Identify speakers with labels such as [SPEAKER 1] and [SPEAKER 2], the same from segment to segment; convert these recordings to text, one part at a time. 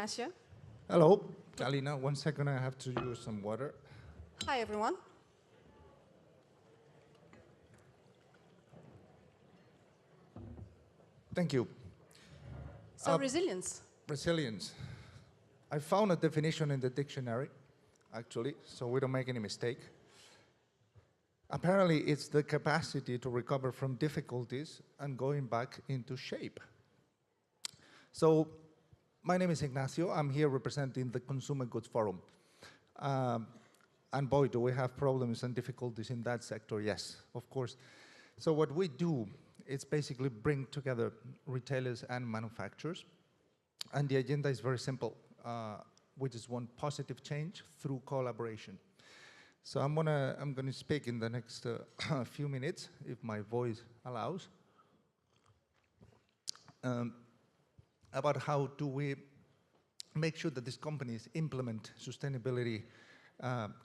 [SPEAKER 1] Ignacio.
[SPEAKER 2] Hello, Kalina. 1 second, I have to use some water.
[SPEAKER 1] Hi, everyone.
[SPEAKER 2] Thank you.
[SPEAKER 1] So resilience.
[SPEAKER 2] Resilience. I found a definition in the dictionary, actually, so we don't make any mistake. Apparently, it's the capacity to recover from difficulties and going back into shape. So, my name is Ignacio. I'm here representing the Consumer Goods Forum. And boy, do we have problems and difficulties in that sector, yes, of course. So what we do is basically bring together retailers and manufacturers. And the agenda is very simple. We just want positive change through collaboration. So I'm gonna speak in the next few minutes, if my voice allows, about how do we make sure that these companies implement sustainability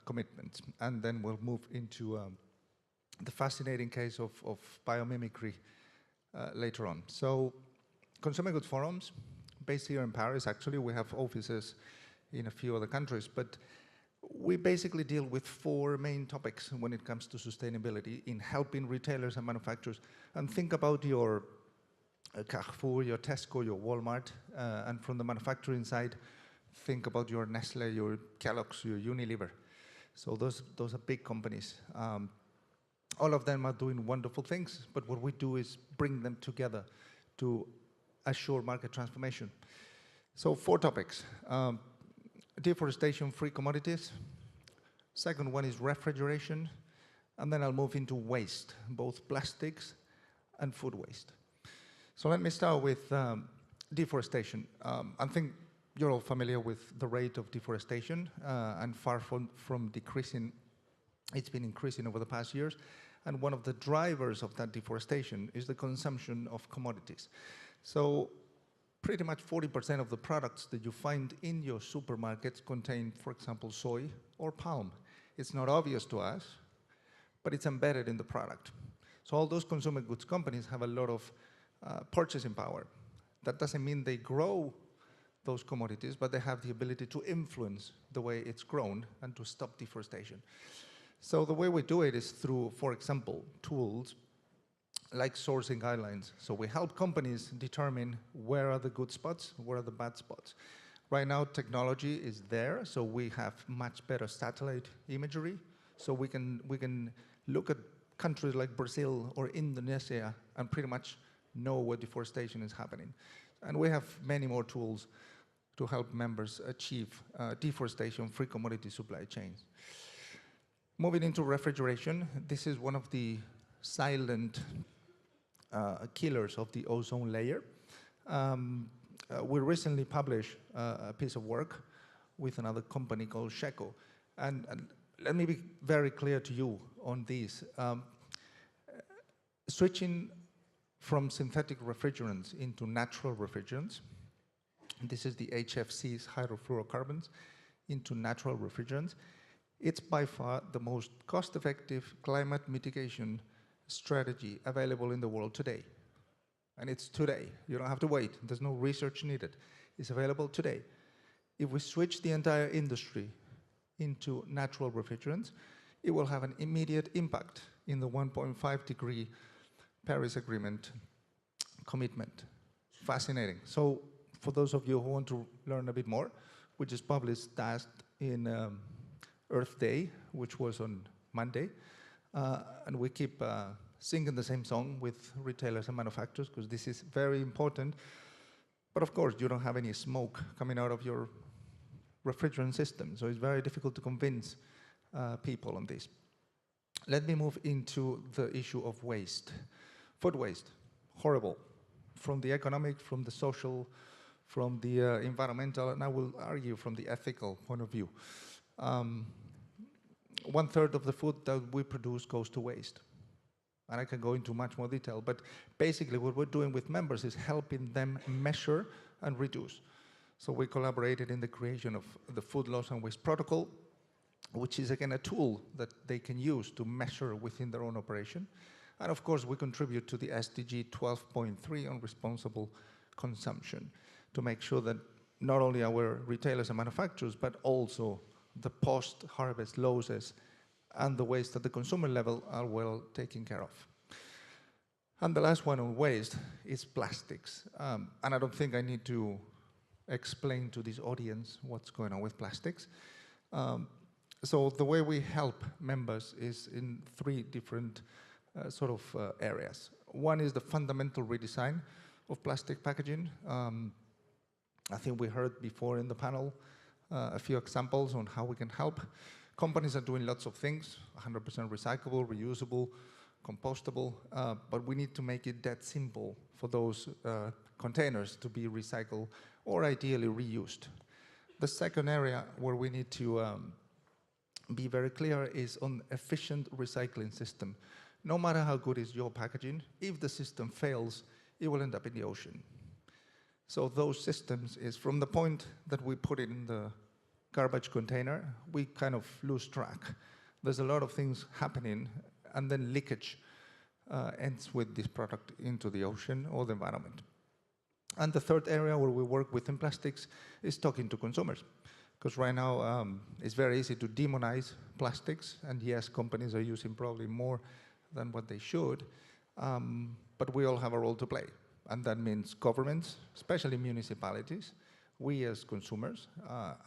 [SPEAKER 2] commitments. And then we'll move into the fascinating case of biomimicry later on. So Consumer Goods Forums, based here in Paris, actually, we have offices in a few other countries, but we basically deal with 4 main topics when it comes to sustainability in helping retailers and manufacturers. And think about your Carrefour, your Tesco, your Walmart, and from the manufacturing side, think about your Nestle, your Kellogg's, your Unilever. So those are big companies. All of them are doing wonderful things, but what we do is bring them together to assure market transformation. So 4 topics. Deforestation-free commodities. Second one is refrigeration. And then I'll move into waste, both plastics and food waste. So let me start with deforestation. I think you're all familiar with the rate of deforestation, and far from decreasing, it's been increasing over the past years. And one of the drivers of that deforestation is the consumption of commodities. So pretty much 40% of the products that you find in your supermarkets contain, for example, soy or palm. It's not obvious to us, but it's embedded in the product. So all those consumer goods companies have a lot of purchasing power. That doesn't mean they grow those commodities, but they have the ability to influence the way it's grown and to stop deforestation. So the way we do it is through, for example, tools like sourcing guidelines. So we help companies determine where are the good spots, where are the bad spots. Right now, technology is there, so we have much better satellite imagery. So we can look at countries like Brazil or Indonesia and pretty much know where deforestation is happening. And we have many more tools to help members achieve deforestation-free commodity supply chains. Moving into refrigeration, this is one of the silent killers of the ozone layer. We recently published a piece of work with another company called Sheco. And let me be very clear to you on this. Switching from synthetic refrigerants into natural refrigerants, this is the HFCs, hydrofluorocarbons, into natural refrigerants. It's by far the most cost-effective climate mitigation strategy available in the world today. And it's today. You don't have to wait. There's no research needed. It's available today. If we switch the entire industry into natural refrigerants, it will have an immediate impact in the 1.5 degree Paris Agreement commitment. Fascinating. So for those of you who want to learn a bit more, we just published that in Earth Day, which was on Monday. And we keep singing the same song with retailers and manufacturers because this is very important. But of course, you don't have any smoke coming out of your refrigerant system, so it's very difficult to convince people on this. Let me move into the issue of waste. Food waste, horrible. From the economic, from the social, from the environmental, and I will argue from the ethical point of view. 1/3 of the food that we produce goes to waste. And I can go into much more detail, but basically what we're doing with members is helping them measure and reduce. So we collaborated in the creation of the Food Loss and Waste Protocol, which is again a tool that they can use to measure within their own operation. And of course, we contribute to the SDG 12.3 on responsible consumption to make sure that not only our retailers and manufacturers, but also the post-harvest losses and the waste at the consumer level are well taken care of. And the last one on waste is plastics. And I don't think I need to explain to this audience what's going on with plastics. So the way we help members is in 3 different areas. One is the fundamental redesign of plastic packaging. I think we heard before in the panel a few examples on how we can help. Companies are doing lots of things, 100% recyclable, reusable, compostable, but we need to make it that simple for those containers to be recycled or ideally reused. The second area where we need to be very clear is on efficient recycling system. No matter how good is your packaging, if the system fails, it will end up in the ocean. So those systems is from the point that we put it in the garbage container, we kind of lose track. There's a lot of things happening, and then leakage ends with this product into the ocean or the environment. And the third area where we work within plastics is talking to consumers. Because right now, it's very easy to demonize plastics, and yes, companies are using probably more than what they should, but we all have a role to play. And that means governments, especially municipalities, we as consumers,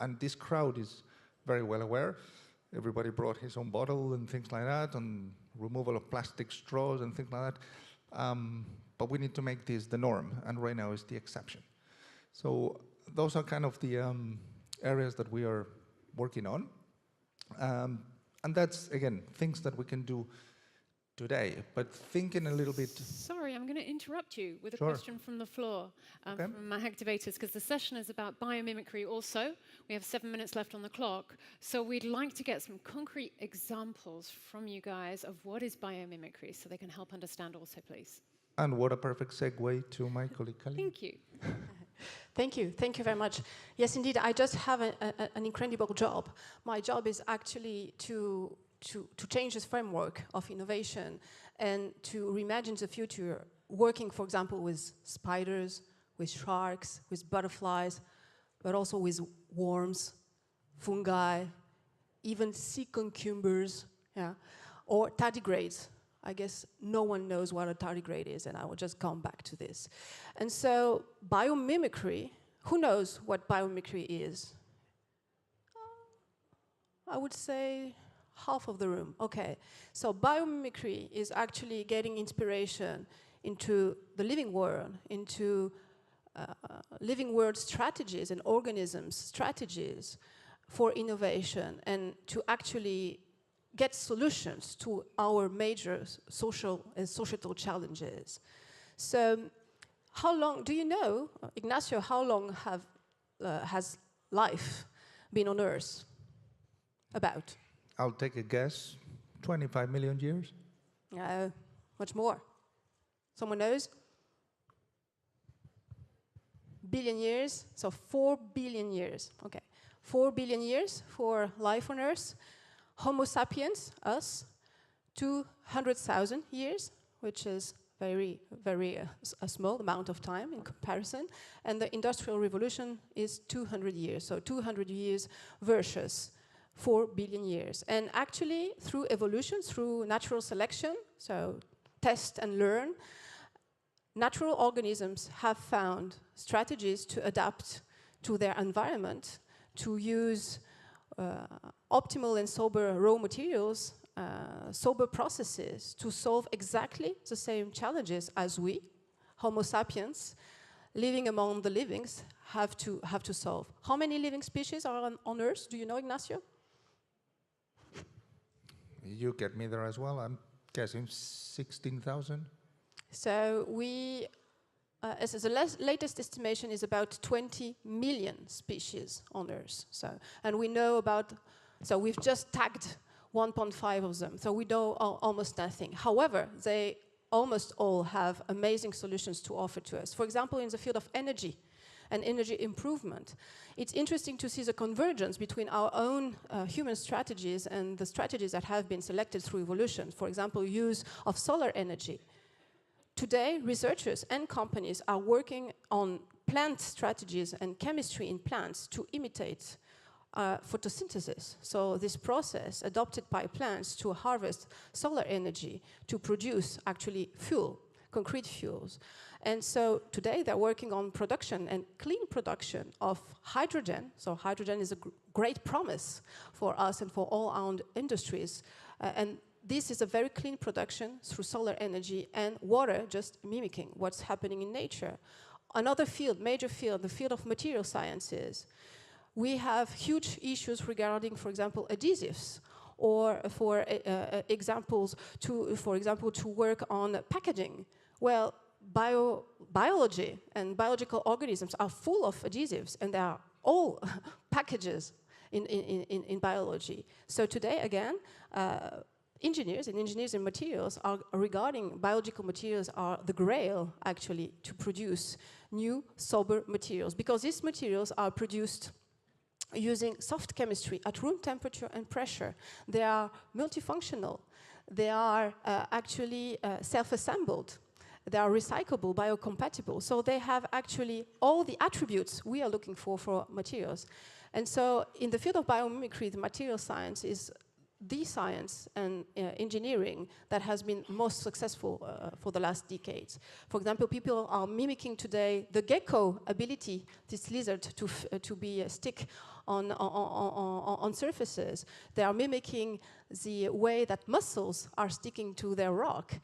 [SPEAKER 2] and this crowd is very well aware. Everybody brought his own bottle and things like that, and removal of plastic straws and things like that. But we need to make this the norm, and right now is the exception. So those are kind of the areas that we are working on. And that's, again, things that we can do today, but thinking a little bit...
[SPEAKER 3] Sorry, I'm going to interrupt you with a
[SPEAKER 2] Sure.
[SPEAKER 3] question from the floor, from my activators, because the session is about biomimicry also. We have 7 minutes left on the clock, so we'd like to get some concrete examples from you guys of what is biomimicry, so they can help understand also, please.
[SPEAKER 2] And what a perfect segue to my colleague, Kalina.
[SPEAKER 3] Thank you.
[SPEAKER 1] Thank you. Thank you very much. Yes, indeed, I just have an incredible job. My job is actually to change this framework of innovation and to reimagine the future, working, for example, with spiders, with sharks, with butterflies, but also with worms, fungi, even sea cucumbers, or tardigrades. I guess no one knows what a tardigrade is, and I will just come back to this. And so biomimicry, who knows what biomimicry is? I would say half of the room. Okay, so biomimicry is actually getting inspiration into the living world, into living world strategies and organisms strategies for innovation, and to actually get solutions to our major social and societal challenges. So how long, do you know, Ignacio, how long has life been on Earth? About?
[SPEAKER 2] I'll take a guess, 25 million years?
[SPEAKER 1] No, much more. Someone knows? Billion years, so 4 billion years. Okay, 4 billion years for life on Earth. Homo sapiens, us, 200,000 years, which is very, very a small amount of time in comparison. And the Industrial Revolution is 200 years, so 200 years versus 4 billion years. And actually, through evolution, through natural selection, so test and learn, natural organisms have found strategies to adapt to their environment, to use optimal and sober raw materials, sober processes to solve exactly the same challenges as we, Homo sapiens, living among the livings, have to solve. How many living species are on Earth? Do you know, Ignacio?
[SPEAKER 2] You get me there as well. I'm guessing 16,000.
[SPEAKER 1] So we, as the latest estimation is about 20 million species on Earth. So, and we know about, so we've just tagged 1.5 of them. So we know almost nothing. However, they almost all have amazing solutions to offer to us. For example, in the field of energy and energy improvement, it's interesting to see the convergence between our own human strategies and the strategies that have been selected through evolution. For example, use of solar energy. Today, researchers and companies are working on plant strategies and chemistry in plants to imitate photosynthesis. So this process adopted by plants to harvest solar energy to produce actually fuel, concrete fuels. And so today they're working on production and clean production of hydrogen. So hydrogen is a great promise for us and for all our industries. And this is a very clean production through solar energy and water just mimicking what's happening in nature. Another field, major field, the field of material sciences. We have huge issues regarding, for example, adhesives, or for example, to work on packaging. Well, biology and biological organisms are full of adhesives, and they are all packages in biology. So today, again, engineers in materials are regarding biological materials are the grail, actually, to produce new, sober materials, because these materials are produced using soft chemistry at room temperature and pressure. They are multifunctional. They are actually self-assembled. They are recyclable, biocompatible. So they have actually all the attributes we are looking for materials. And so in the field of biomimicry, the material science is the science and engineering that has been most successful for the last decades. For example, people are mimicking today the gecko ability, this lizard, to be a stick on surfaces. They are mimicking the way that mussels are sticking to their rock.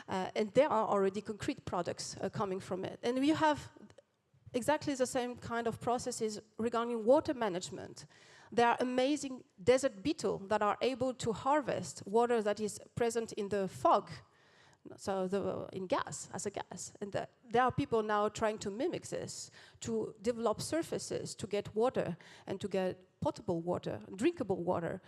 [SPEAKER 1] And there are already concrete products coming from it. And we have exactly the same kind of processes regarding water management. There are amazing desert beetles that are able to harvest water that is present in the fog, so in gas, as a gas. And there are people now trying to mimic this, to develop surfaces, to get water, and to get potable water, drinkable water,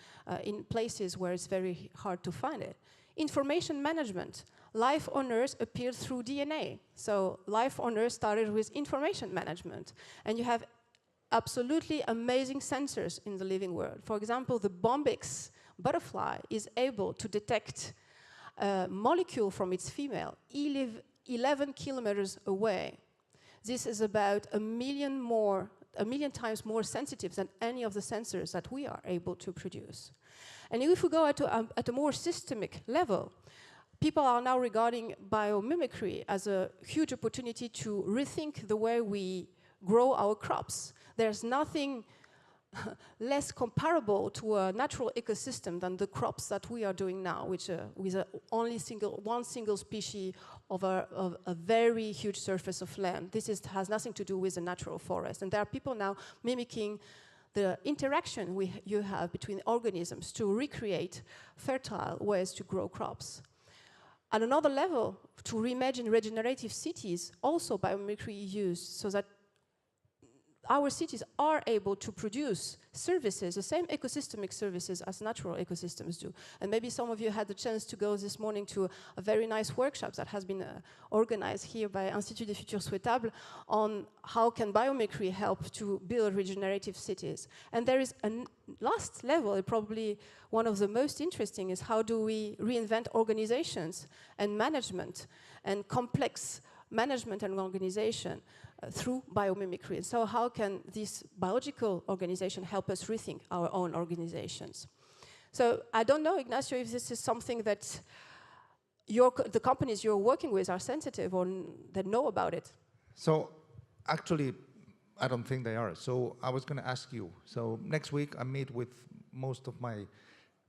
[SPEAKER 1] in places where it's very hard to find it. Information management. Life on Earth appeared through DNA. So life on Earth started with information management. And you have absolutely amazing sensors in the living world. For example, the Bombyx butterfly is able to detect a molecule from its female 11 kilometers away. This is about a million times more sensitive than any of the sensors that we are able to produce. And if we go at a more systemic level, people are now regarding biomimicry as a huge opportunity to rethink the way we grow our crops. There's nothing less comparable to a natural ecosystem than the crops that we are doing now, which with only one single species over a very huge surface of land. This has nothing to do with the natural forest. And there are people now mimicking the interaction you have between organisms to recreate fertile ways to grow crops. At another level, to reimagine regenerative cities, also biomimicry is used so that our cities are able to produce services, the same ecosystemic services as natural ecosystems do. And maybe some of you had the chance to go this morning to a very nice workshop that has been organized here by Institut des Futurs Souhaitables on how can biomimicry help to build regenerative cities. And there is a last level, probably one of the most interesting, is how do we reinvent organizations and management and complex management and organization through biomimicry. And so how can this biological organization help us rethink our own organizations? So I don't know, Ignacio, if this is something that the companies you're working with are sensitive or that know about it.
[SPEAKER 2] So actually, I don't think they are. So I was going to ask you. So next week I meet with most of my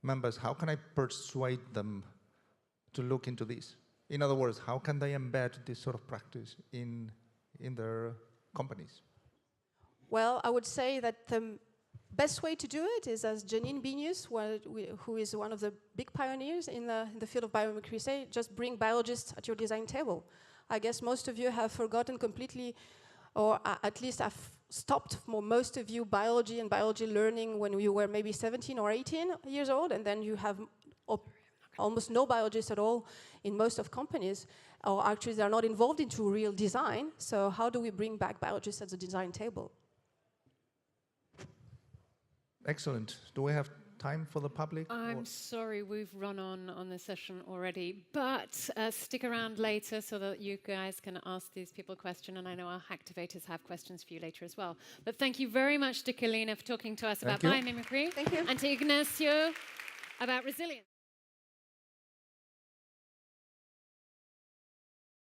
[SPEAKER 2] members. How can I persuade them to look into this? In other words, how can they embed this sort of practice in their companies?
[SPEAKER 1] Well, I would say that the best way to do it is, as Janine Binius, who is one of the big pioneers in the field of biomimicry, say, just bring biologists at your design table. I guess most of you have forgotten completely, or at least have stopped, for most of you, biology and biology learning when you were maybe 17 or 18 years old, and then you have almost no biologists at all in most of companies, or actually they're not involved into real design. So how do we bring back biologists at the design table?
[SPEAKER 2] Excellent. Do we have time for the public?
[SPEAKER 3] I'm sorry, we've run on this session already, but stick around later so that you guys can ask these people a question, and I know our activators have questions for you later as well. But thank you very much to Kalina for talking to us about biomimicry.
[SPEAKER 1] Thank you.
[SPEAKER 3] And to Ignacio about resilience.